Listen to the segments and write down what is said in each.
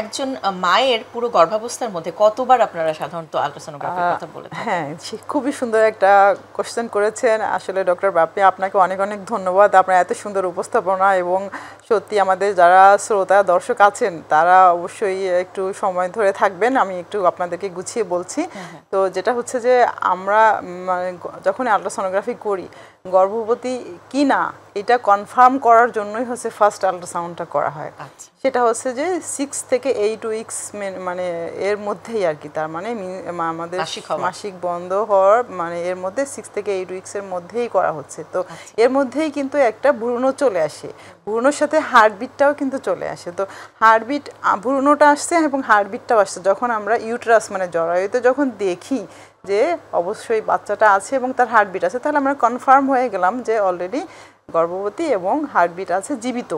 একজন মায়ের পুরো গর্ভাবস্থার মধ্যে কতবার আপনারা সাধারণত আল্ট্রাসোনোগ্রাফির কথা বলে থাকেন? হ্যাঁ, খুবই সুন্দর একটা কোশ্চেন করেছেন আসলে ডক্টর বাপ্পি, আপনাকে অনেক অনেক ধন্যবাদ। আপনার এত সুন্দর উপস্থাপনা, এবং সত্যি আমাদের যারা শ্রোতা দর্শক আছেন তারা অবশ্যই একটু সময় ধরে থাকবেন, আমি একটু আপনাদেরকে গুছিয়ে বলছি। তো যেটা হচ্ছে যে আমরা যখন আল্ট্রাসোনোগ্রাফি করি, গর্ভবতী কি না এটা কনফার্ম করার জন্যই হচ্ছে ফার্স্ট আল্ট্রাসাউন্ডটা করা হয়। সেটা হচ্ছে যে 6 থেকে 8 উইকস মানে এর মধ্যেই আর কি, তার মানে আমাদের মাসিক বন্ধ হওয়ার মানে এর মধ্যে 6 থেকে 8 উইকসের মধ্যেই করা হচ্ছে। তো এর মধ্যেই কিন্তু একটা ভ্রূণ চলে আসে, ভ্রূণের সাথে হার্টবিটটাও কিন্তু চলে আসে। তো হার্টবিট, ভ্রূণটা আসছে এবং হার্টবিটটাও আসছে যখন আমরা ইউটেরাস মানে জরায়ুতে যখন দেখি যে অবশ্যই বাচ্চাটা আছে এবং তার হার্টবিট আছে, তাহলে আমরা কনফার্ম হয়ে গেলাম যে অলরেডি গর্ভবতী এবং হার্টবিট আছে, জীবিত।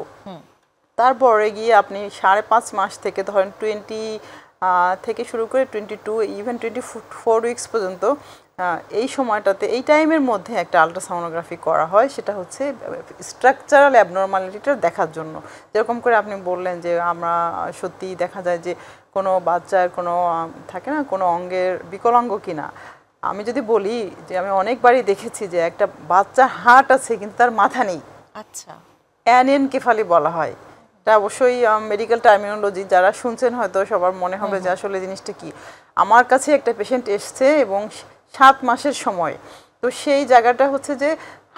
তারপরে গিয়ে আপনি 5.5 মাস থেকে ধরেন 20 থেকে শুরু করে 22 ইভেন 24 উইকস পর্যন্ত এই সময়টাতে, এই টাইমের মধ্যে একটা আল্ট্রাসোনোগ্রাফি করা হয়। সেটা হচ্ছে স্ট্রাকচারাল অ্যাবনর্মালিটিটা দেখার জন্য। যেরকম করে আপনি বললেন যে আমরা সত্যি দেখা যায় যে কোনো বাচ্চার কোনো থাকে না কোনো অঙ্গের বিকলাঙ্গ কিনা। আমি যদি বলি যে আমি অনেকবারই দেখেছি যে একটা বাচ্চার হার্ট আছে কিন্তু তার মাথা নেই। আচ্ছা, অ্যানেনকেফালি বলা হয়। এটা অবশ্যই মেডিকেল টার্মিনোলজি, যারা শুনছেন হয়তো সবার মনে হবে যে আসলে জিনিসটা কি। আমার কাছে একটা পেশেন্ট এসছে এবং 7 মাসের সময়, তো সেই জায়গাটা হচ্ছে যে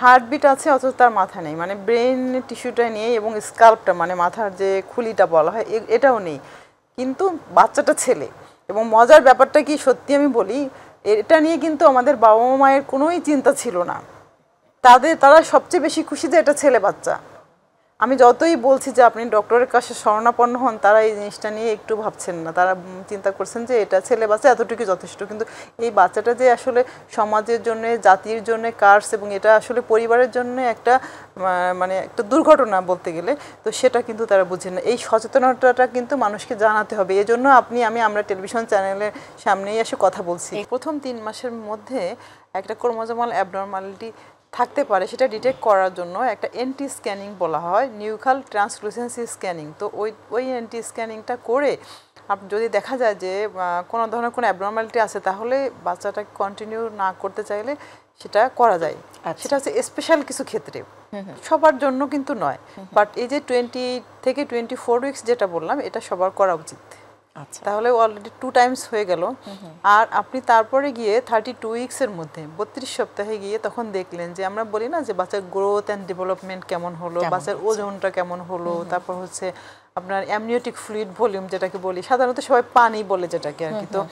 হার্টবিট আছে অথচ তার মাথা নেই, মানে ব্রেন টিস্যুটা নেই এবং স্কাল্পটা মানে মাথার যে খুলিটা বলা হয় এটাও নেই, কিন্তু বাচ্চাটা ছেলে। এবং মজার ব্যাপারটা কি, সত্যি আমি বলি, এটা নিয়ে কিন্তু আমাদের বাবা মায়ের কোনোই চিন্তা ছিল না। তারা সবচেয়ে বেশি খুশি যে এটা ছেলে বাচ্চা। আমি যতই বলছি যে আপনি ডক্টরের কাছে শরণাপন্ন হন, তারা এই জিনিসটা নিয়ে একটু ভাবছেন না। তারা চিন্তা করছেন যে এটা ছেলে বাচ্চা, এতটুকু যথেষ্ট। কিন্তু এই বাচ্চাটা যে আসলে সমাজের জন্য, জাতির জন্য কার্স, এবং এটা আসলে পরিবারের জন্য একটা মানে একটা দুর্ঘটনা বলতে গেলে, তো সেটা কিন্তু তারা বুঝেন না। এই সচেতনতাটা কিন্তু মানুষকে জানাতে হবে। এই জন্য আমরা টেলিভিশন চ্যানেলের সামনেই এসে কথা বলছি। প্রথম 3 মাসের মধ্যে একটা ক্রোমোজোমাল অ্যাবনর্মালিটি থাকতে পারে, সেটা ডিটেক্ট করার জন্য একটা এনটি স্ক্যানিং বলা হয়, নিউক্লিয়ার ট্রান্সলুসেন্সি স্ক্যানিং। তো ওই এনটি স্ক্যানিংটা করে যদি দেখা যায় যে কোনো ধরনের কোনো অ্যাবনর্মালিটি আছে, তাহলে বাচ্চাটাকে কন্টিনিউ না করতে চাইলে সেটা করা যায়। সেটা হচ্ছে স্পেশাল কিছু ক্ষেত্রে, সবার জন্য কিন্তু নয়। বাট এই যে 20 থেকে 24 উইকস যেটা বললাম, এটা সবার করা উচিত। তাহলে অলরেডি 2 টাইমস হয়ে গেল। আর আপনি তারপরে গিয়ে 32 উইকসের মধ্যে 32 সপ্তাহে গিয়ে তখন দেখলেন যে আমরা বলি না যে বাচ্চার গ্রোথ অ্যান্ড ডেভেলপমেন্ট কেমন হলো, বাচ্চার ওজনটা কেমন হলো, তারপর হচ্ছে আপনার অ্যামনিওটিক ফ্লুইড ভলিউম যেটাকে বলি, সাধারণত সবাই পানি বলে যেটাকে আর কি। তো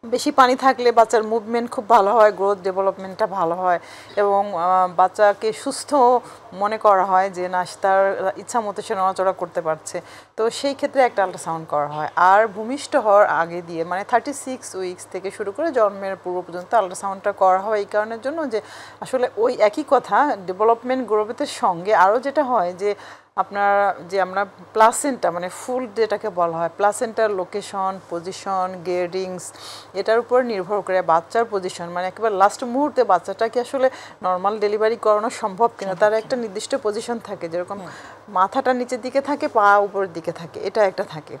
বেশি পানি থাকলে বাচ্চার মুভমেন্ট খুব ভালো হয়, গ্রোথ ডেভেলপমেন্টটা ভালো হয়, এবং বাচ্চাকে সুস্থ মনে করা হয় যে না, তার ইচ্ছা মতো সে নড়াচড়া করতে পারছে। তো সেই ক্ষেত্রে একটা আল্ট্রাসাউন্ড করা হয়। আর ভূমিষ্ঠ হওয়ার আগে দিয়ে মানে 36 উইকস থেকে শুরু করে জন্মের পূর্ব পর্যন্ত আল্ট্রাসাউন্ডটা করা হয় এই কারণের জন্য যে আসলে ওই একই কথা, ডেভেলপমেন্ট গ্রোথের সঙ্গে আরও যেটা হয় যে আপনার যে আমরা প্লাসেন্টা মানে ফুল যেটাকে বলা হয়, প্লাসেন্টার লোকেশন, পজিশন, গেয়ারিংস, এটার উপর নির্ভর করে বাচ্চার পজিশন, মানে একেবারে লাস্ট মুহূর্তে বাচ্চাটাকে আসলে নর্মাল ডেলিভারি করানো সম্ভব কিনা, তার একটা নির্দিষ্ট পজিশন থাকে, যেরকম মাথাটা নিচের দিকে থাকে, পা উপরের দিকে থাকে, এটা একটা থাকে।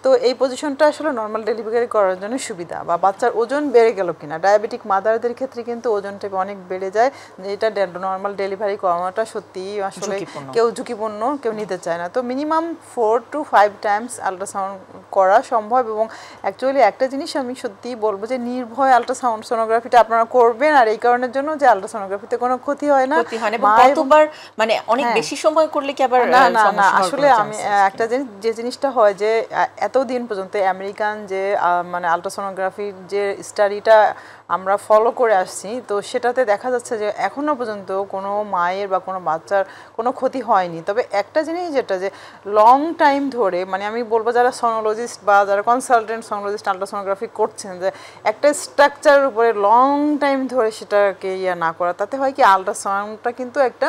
তো এই পজিশনটা আসলে নর্মাল ডেলিভারি করার জন্য সুবিধা। বা বাচ্চার ওজন বেড়ে গেল কিনা, ডায়াবেটিক মাদারদের ক্ষেত্রে কিন্তু ওজনটা অনেক বেড়ে যায়, এটা নর্মাল ডেলিভারি করানোটা সত্যিই আসলে কেউ ঝুঁকিপূর্ণ, কেউ নিতে চায় না। তো মিনিমাম 4 to 5 টাইমস আল্ট্রাসাউন্ড করা সম্ভব। এবং অ্যাকচুয়ালি একটা জিনিস আমি সত্যিই বলবো যে নির্ভয় আল্ট্রাসাউন্ড সোনোগ্রাফিটা আপনারা করবেন, আর এই কারণের জন্য যে আল্ট্রাসোনোগ্রাফিতে কোনো ক্ষতি হয় না। কতবার মানে অনেক বেশি সময় করলে কি আবার না, আসলে আমি একটা যে জিনিসটা হয় যে এতদিন পর্যন্ত আমেরিকান যে মানে আল্ট্রাসোনোগ্রাফির যে স্টাডিটা আমরা ফলো করে আসছি, তো সেটাতে দেখা যাচ্ছে যে এখনও পর্যন্ত কোনো মায়ের বা কোনো বাচ্চার কোনো ক্ষতি হয়নি। তবে একটা জিনিস যেটা যে লং টাইম ধরে, মানে আমি বলবো যারা সোনোলজিস্ট বা যারা কনসালটেন্ট সোনোলজিস্ট আল্ট্রাসোনোগ্রাফি করছেন, যে একটা স্ট্রাকচারের উপরে লং টাইম ধরে সেটাকে না করা, তাতে হয় কি আল্ট্রাসাউন্ডটা কিন্তু একটা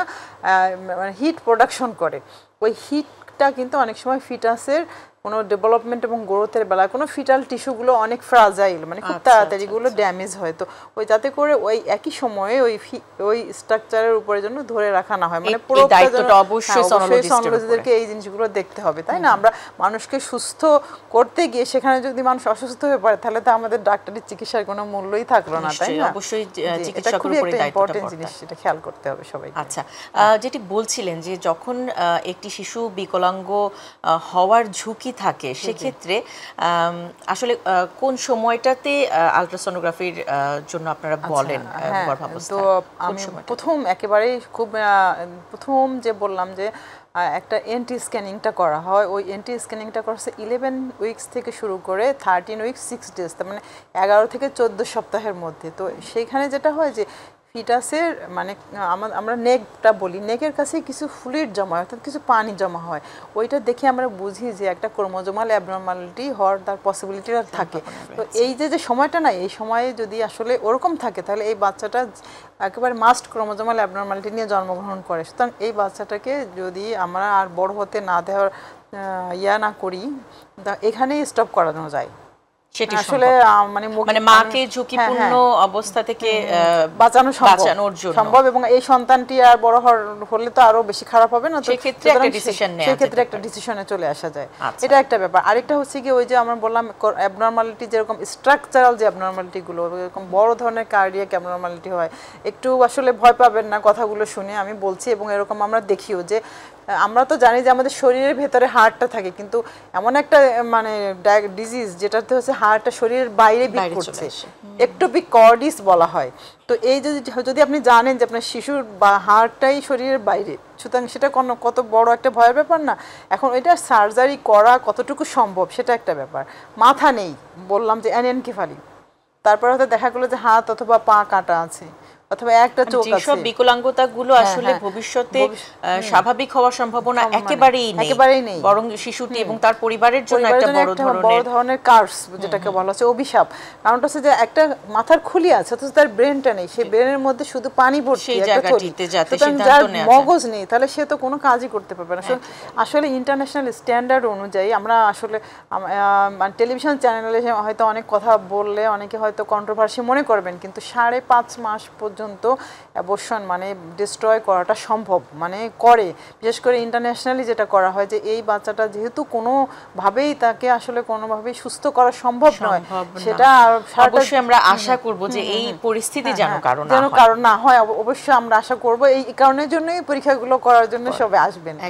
মানে হিট প্রোডাকশন করে। ওই হিটটা কিন্তু অনেক সময় ফিটাসের কোনো ডেভেলপমেন্ট এবং গ্রোথের বেলায় কোনো ফিটাল টিস্যুগুলো অনেক ফ্রাজাইল, মানে খুব তাড়াতাড়ি গুলো ড্যামেজ হয়। তো ওই যাতে করে ওই একই সময়ে ওই স্ট্রাকচারের উপরে জন্য ধরে রাখা না হয়, মানে পুরো দায়িত্বটা অবশ্যই সোনোলজিস্টদেরকে এই জিনিসগুলো দেখতে হবে, তাই না? আমরা মানুষকে সুস্থ করতে গিয়ে সেখানে যদি মানুষ অসুস্থ হয়ে পড়ে তাহলে তো আমাদের ডাক্তারি চিকিৎসার কোনো মূল্যই থাকলো না, তাই না? অবশ্যই এটা খুবই একটা ইম্পর্টেন্ট জিনিস, এটা খেয়াল করতে হবে সবাইকে। আচ্ছা, যেটি বলছিলেন যে যখন একটি শিশু বিকলাঙ্গ হওয়ার ঝুঁকি থাকে সেক্ষেত্রে আসলে কোন সময়টাতে আলট্রাসোনোগ্রাফির জন্য আপনারা বলেন গর্ভাবস্থা? তো আমি একেবারেই প্রথম যে বললাম যে একটা এনটি স্ক্যানিংটা করা হয়, ওই এনটি স্ক্যানিংটা করছে 11 উইকস থেকে শুরু করে 13 উইকস 6 ডেজ, তার মানে 11 থেকে 14 সপ্তাহের মধ্যে। তো সেইখানে যেটা হয় যে ফিটাসের মানে আমরা নেকটা বলি, নেকের কাছে কিছু ফ্লুইড জমা হয়, অর্থাৎ কিছু পানি জমা হয়, ওইটা দেখে আমরা বুঝি যে একটা ক্রোমোজোমাল অ্যাবনর্মালিটি হওয়ার তার পসিবিলিটিটা থাকে। তো এই যে সময়টা না, এই সময়ে যদি আসলে ওরকম থাকে তাহলে এই বাচ্চাটা একেবারে মাস্ট ক্রোমোজোমাল অ্যাবনর্মালিটি নিয়ে জন্মগ্রহণ করে। সুতরাং এই বাচ্চাটাকে যদি আমরা আর বড় হতে না দেওয়ার না করি, এখানেই স্টপ করানো যায়। সেটি আসলে মানে মাকে ঝুঁকিপূর্ণ অবস্থা থেকে বাঁচানোর জন্য সম্ভব, এবং এই সন্তানটি আর বড় হলে তো আরো বেশি খারাপ হবে না, তো সেক্ষেত্রে একটা ডিসিশন নেওয়া, সেক্ষেত্রে একটা ডিসিশনে চলে আসা যায়। এটা একটা ব্যাপার। আরেকটা হচ্ছে কি, ওই যে আমরা বললাম অ্যাবনর্মালিটি, যেরকম স্ট্রাকচারাল যে অ্যাবনর্মালিটি গুলো, এরকম বড় ধরনের কার্ডিয়াক অ্যাবনর্মালিটি হয়, একটু আসলে ভয় পাবেন না কথাগুলো শুনে, আমি বলছি। এবং এরকম আমরা দেখিও যে আমরা তো জানি যে আমাদের শরীরের ভেতরে হার্টটা থাকে, কিন্তু এমন একটা মানে ডিজিজ যেটাতে হচ্ছে হার্টটা শরীরের বাইরে বিট করছে, একটোপিক কর্ডিস বলা হয়। তো এই যদি আপনি জানেন যে আপনার শিশুর বা হার্টটাই শরীরের বাইরে, সুতরাং সেটা কত বড় একটা ভয়ের ব্যাপার না? এখন এটা সার্জারি করা কতটুকু সম্ভব সেটা একটা ব্যাপার। মাথা নেই, বললাম যে অ্যানেনকেফালি, তারপর হয়তো দেখা গেলো যে হাত অথবা পা কাটা আছে, অথবা একটা চোখ আছে। সব বিকলাঙ্গতাগুলো আসলে ভবিষ্যতে স্বাভাবিক হওয়ার সম্ভাবনা একেবারেই নেই, বরং শিশুটি এবং তার পরিবারের জন্য একটা বড় ধরনের কার্স, যেটাকে বলা হচ্ছে অভিশাপ। কারণটা হচ্ছে যে একটা মাথার খুলি আছে অথচ তার ব্রেনটা নেই, সেই ব্রেনের মধ্যে শুধু পানি ভর্তি, যার মগজ নেই, তাহলে সে তো কোনো কাজই করতে পারবে না। আসলে ইন্টারন্যাশনাল স্ট্যান্ডার্ড অনুযায়ী আমরা আসলে টেলিভিশন চ্যানেলে হয়তো অনেক কথা বললে অনেকে হয়তো কন্ট্রোভার্সি মনে করবেন, কিন্তু 5.5 মাস পর্যন্ত অ্যাবর্শন মানে ডিস্ট্রয় করাটা সম্ভব, মানে করে। বিশেষ করে ইন্টারন্যাশনালি যেটা করা হয় যে এই বাচ্চাটা যেহেতু কোনোভাবেই তাকে আসলে কোনোভাবেই সুস্থ করা সম্ভব নয়, সেটা অবশ্যই আমরা আশা করব যে এই পরিস্থিতি যেন কারণ না হয়। অবশ্যই আমরা আশা করব। এই কারণের জন্যই পরীক্ষাগুলো করার জন্য সবাই আসবেন।